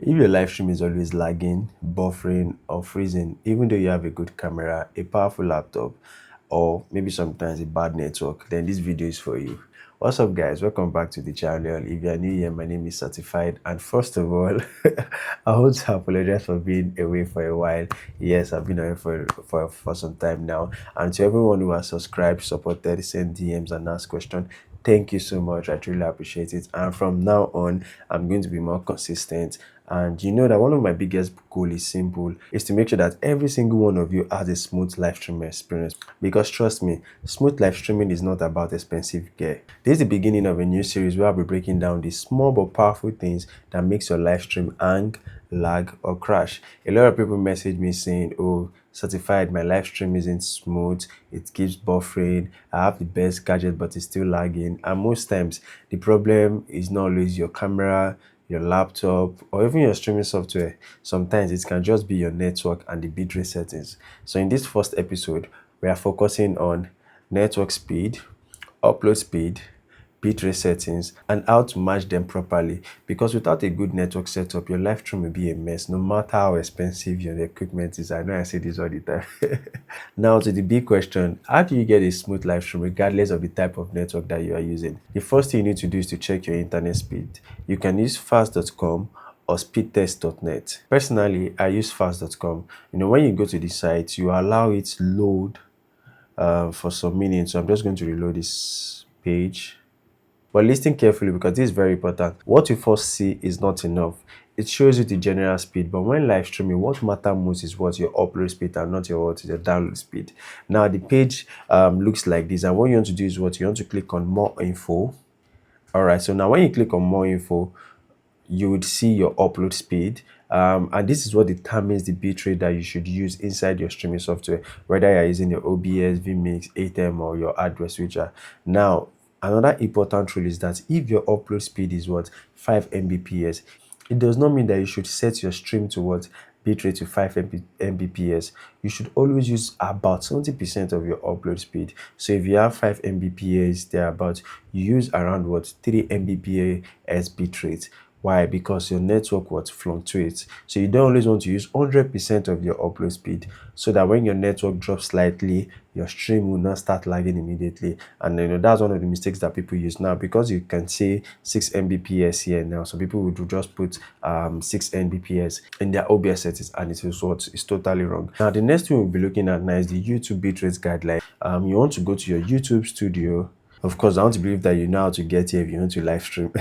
If your live stream is always lagging, buffering, or freezing, even though you have a good camera, a powerful laptop, or maybe sometimes a bad network, then this video is for you. What's up, guys? Welcome back to the channel. If you are new here, my name is Certified, and first of all, I want to apologize for being away for a while. Yes, I've been away for some time now, and to everyone who has subscribed, supported, sent DMs, and asked questions, thank you so much. I truly appreciate it. And from now on, I'm going to be more consistent. And you know that one of my biggest goal is simple, is to make sure that every single one of you has a smooth live stream experience. Because trust me, smooth live streaming is not about expensive gear. This is the beginning of a new series where I'll be breaking down the small but powerful things that makes your live stream hang, lag, or crash. A lot of people message me saying, oh, Certified, my live stream isn't smooth, it keeps buffering, I have the best gadget but it's still lagging. And most times the problem is not always your camera, your laptop, or even your streaming software. Sometimes it can just be your network and the bitrate settings. So in this first episode, we are focusing on network speed, upload speed, bitrate settings, and how to match them properly. Because without a good network setup, your live stream will be a mess, no matter how expensive your equipment is. I know I say this all the time. Now to the big question, how do you get a smooth live stream regardless of the type of network that you are using? The first thing you need to do is to check your internet speed. You can use fast.com or speedtest.net. Personally, I use fast.com. When you go to the site, you allow it to load for some minutes. So I'm just going to reload this page. But listen carefully because this is very important. What you first see is not enough. It shows you the general speed, but when live streaming, what matters most is what your upload speed and not your download speed. Now the page looks like this, and what you want to do is what you want to click on more info. All right, so now when you click on more info, you would see your upload speed, and this is what determines the bitrate that you should use inside your streaming software, whether you're using your OBS, vMix, ATEM, or your hardware switcher. Now another important rule is that if your upload speed is what 5 Mbps, it does not mean that you should set your stream to what bitrate to 5 Mbps. You should always use about 70% of your upload speed. So if you have 5 Mbps thereabout, you use around what 3 Mbps bitrate. Why? Because your network what fluctuates. So you don't always want to use 100% of your upload speed, so that when your network drops slightly, your stream will not start lagging immediately. And that's one of the mistakes that people use now, because you can say 6 Mbps here now. So people would just put 6 Mbps in their OBS settings, and it is what is totally wrong. Now the next thing we'll be looking at now is the YouTube bitrate guideline. You want to go to your YouTube studio. Of course, I want to believe that you know how to get here if you want to live stream.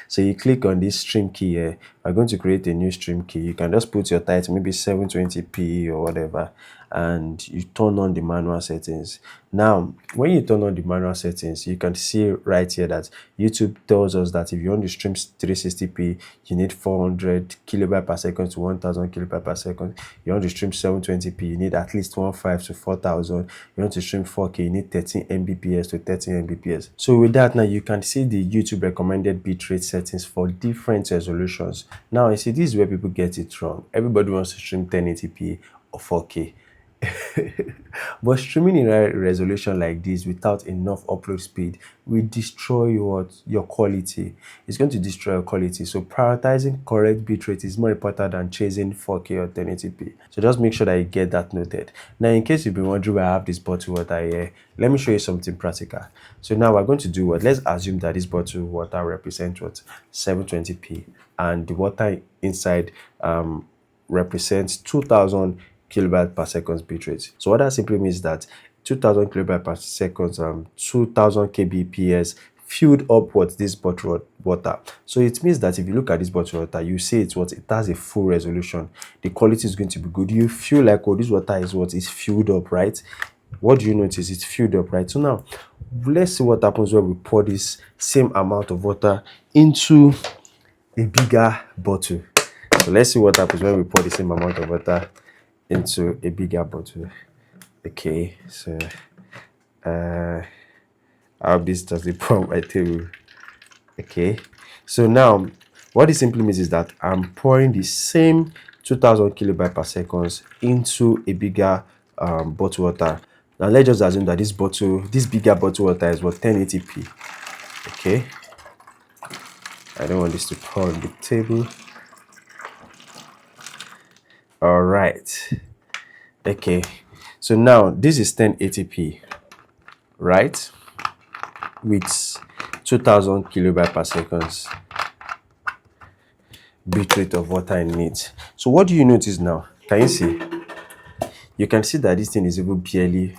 So you click on this stream key here. We're going to create a new stream key. You can just put your title, maybe 720p or whatever, and you turn on the manual settings. Now, when you turn on the manual settings, you can see right here that YouTube tells us that if you want to stream 360p, you need 400 kilobyte per second to 1000 kilobyte per second. You want to stream 720p, you need at least 1500 to 4000. You want to stream 4K, you need 13 Mbps to 13 Mbps. So with that, now you can see the YouTube recommended bitrate settings for different resolutions. Now you see, this is where people get it wrong. Everybody wants to stream 1080p or 4K. But streaming in a resolution like this without enough upload speed will destroy your quality. It's going to destroy your quality. So prioritizing correct bitrate is more important than chasing 4K or 1080p. So just make sure that you get that noted. Now, in case you've been wondering why I have this bottle water here, let me show you something practical. So now we're going to do what? Let's assume that this bottle water represents what? 720p, and the water inside represents 2000 kilobyte per second bitrate. So what that simply means that 2000 kilobyte per second, 2000 kbps filled up what this bottle water. So it means that if you look at this bottle water, you see it has a full resolution. The quality is going to be good. You feel like, oh, this water is filled up, right? What do you notice? It's filled up, right? So now let's see what happens when we pour this same amount of water into a bigger bottle. So let's see what happens when we pour the same amount of water into a bigger bottle. Okay, so I hope this doesn't pour my table. Okay, so now what this simply means is that I'm pouring the same 2000 kilobyte per second into a bigger bottle water. Now let's just assume that this bigger bottle water is what 1080p. Okay, I don't want this to pour on the table. right. Okay, so now this is 1080p, right, with 2000 kilobyte per seconds bitrate of what I need. So what do you notice now? Can you see? You can see that this thing is even barely,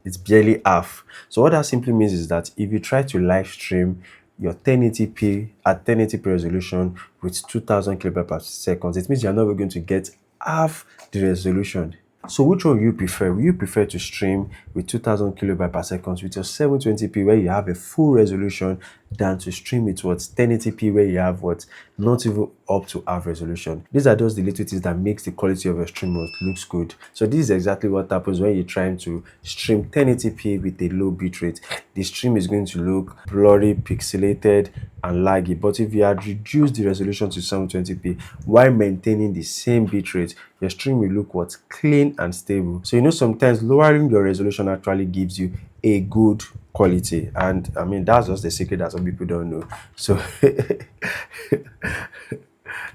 it's barely half. So what that simply means is that if you try to live stream your 1080p at 1080p resolution with 2000 kilobyte per second, it means you're not going to get half the resolution. So which one will you prefer? Will you prefer to stream with 2000 kilobyte per second with your 720p where you have a full resolution, than to stream with what 1080p where you have what not even up to half resolution? These are just the little things that makes the quality of your stream looks good. So this is exactly what happens when you're trying to stream 1080p with a low bitrate. The stream is going to look blurry, pixelated, and laggy. But if you had reduced the resolution to 720p while maintaining the same bitrate, your stream will look what clean and stable. So you know, sometimes lowering your resolution actually gives you a good quality, and I mean that's just the secret that some people don't know. So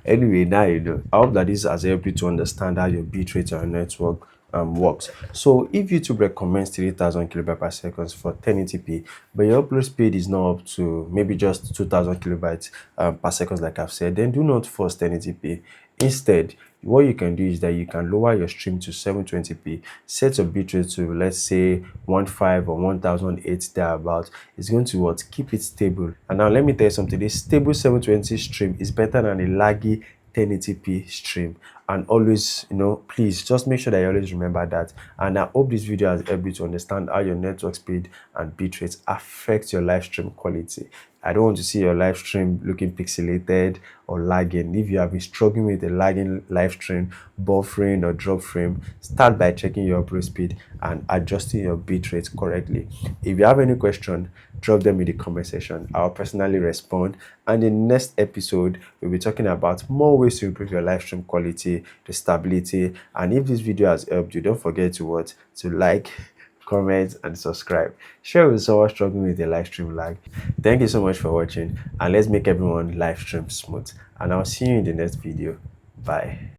anyway, now you know. I hope that this has helped you to understand how your bitrate on your network works. So if YouTube recommends 3000 kilobytes per second for 1080p, but your upload speed is not up to maybe just 2000 kilobytes per second, like I've said, then do not force 1080p. Instead, what you can do is that you can lower your stream to 720p, set your bitrate to, let's say, 15 or 1008 thereabout. It's going to what keep it stable. And now let me tell you something, a stable 720 stream is better than a laggy 1080p stream. And always, you know, please just make sure that you always remember that. And I hope this video has helped you to understand how your network speed and bitrate affect your live stream quality. I don't want to see your live stream looking pixelated or lagging. If you have been struggling with a lagging live stream, buffering or drop frame, start by checking your upload speed and adjusting your bitrate correctly. If you have any question, drop them in the comment section. I'll personally respond. And in the next episode, we'll be talking about more ways to improve your live stream quality, the stability. And if this video has helped you, don't forget to like, comment, and subscribe. Share with someone struggling with a live stream lag. Thank you so much for watching, and let's make everyone live stream smooth. And I'll see you in the next video. Bye.